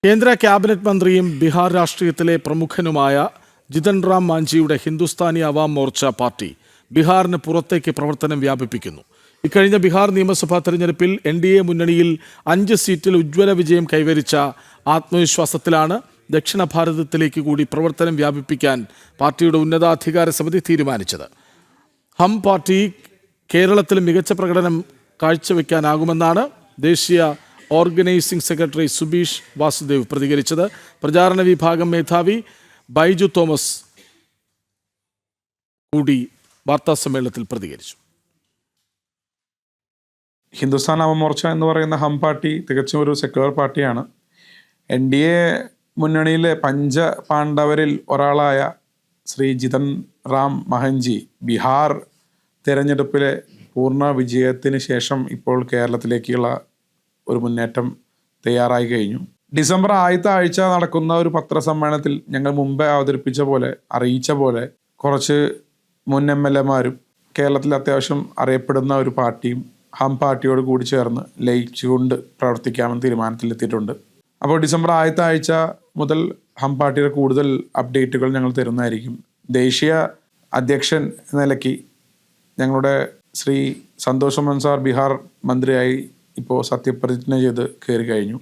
കേന്ദ്ര ക്യാബിനറ്റ് മന്ത്രിയും ബീഹാർ രാഷ്ട്രീയത്തിലെ പ്രമുഖനുമായ ജിതൻ റാം മാഞ്ചിയുടെ ഹിന്ദുസ്ഥാനി അവാം മോർച്ച പാർട്ടി ബീഹാറിന് പുറത്തേക്ക് പ്രവർത്തനം വ്യാപിപ്പിക്കുന്നു. ഇക്കഴിഞ്ഞ ബീഹാർ നിയമസഭാ തെരഞ്ഞെടുപ്പിൽ NDA മുന്നണിയിൽ 5 സീറ്റിൽ ഉജ്ജ്വല വിജയം കൈവരിച്ച ആത്മവിശ്വാസത്തിലാണ് ദക്ഷിണ ഭാരതത്തിലേക്ക് കൂടി പ്രവർത്തനം വ്യാപിപ്പിക്കാൻ പാർട്ടിയുടെ ഉന്നതാധികാര സമിതി തീരുമാനിച്ചത്. ഹം പാർട്ടി കേരളത്തിൽ മികച്ച പ്രകടനം കാഴ്ചവെക്കാനാകുമെന്നാണ് ദേശീയ ഓർഗനൈസിംഗ് സെക്രട്ടറി സുബീഷ് വാസുദേവ് പ്രതികരിച്ചത്. പ്രചാരണ വിഭാഗം മേധാവി ബൈജു തോമസ് കൂടി വാർത്താസമ്മേളനത്തിൽ പ്രതികരിച്ചു. ഹിന്ദുസ്ഥാൻ നവമോർച്ച എന്ന് പറയുന്ന ഹം പാർട്ടി തികച്ചും ഒരു സെക്യുലർ പാർട്ടിയാണ്. NDA മുന്നണിയിലെ പഞ്ചപാണ്ഡവരിൽ ഒരാളായ ശ്രീ ജിതൻ റാം മാഞ്ചി ബീഹാർ തിരഞ്ഞെടുപ്പിലെ പൂർണ്ണ വിജയത്തിന് ശേഷം ഇപ്പോൾ കേരളത്തിലേക്കുള്ള ഒരു മുന്നേറ്റം തയ്യാറായി കഴിഞ്ഞു. ഡിസംബർ ആദ്യത്തെ ആഴ്ച നടക്കുന്ന ഒരു പത്രസമ്മേളനത്തിൽ ഞങ്ങൾ മുമ്പേ അറിയിച്ച പോലെ കുറച്ച് മുൻ MLA-മാരും കേരളത്തിൽ അത്യാവശ്യം അറിയപ്പെടുന്ന ഒരു പാർട്ടിയും ഹം പാർട്ടിയോട് കൂടി ചേർന്ന് ലയിച്ചുകൊണ്ട് പ്രവർത്തിക്കാമെന്ന് തീരുമാനത്തിലെത്തിയിട്ടുണ്ട്. അപ്പോൾ ഡിസംബർ ആദ്യത്തെ ആഴ്ച മുതൽ ഹം പാർട്ടിയുടെ കൂടുതൽ അപ്ഡേറ്റുകൾ ഞങ്ങൾ തരുന്നതായിരിക്കും. ദേശീയ അധ്യക്ഷൻ എന്ന നിലയ്ക്ക് ഞങ്ങളുടെ ശ്രീ സന്തോഷ് മൻസാർ ബീഹാർ മന്ത്രിയായി ഇപ്പോൾ സത്യപ്രതിജ്ഞ ചെയ്ത് കയറി കഴിഞ്ഞു.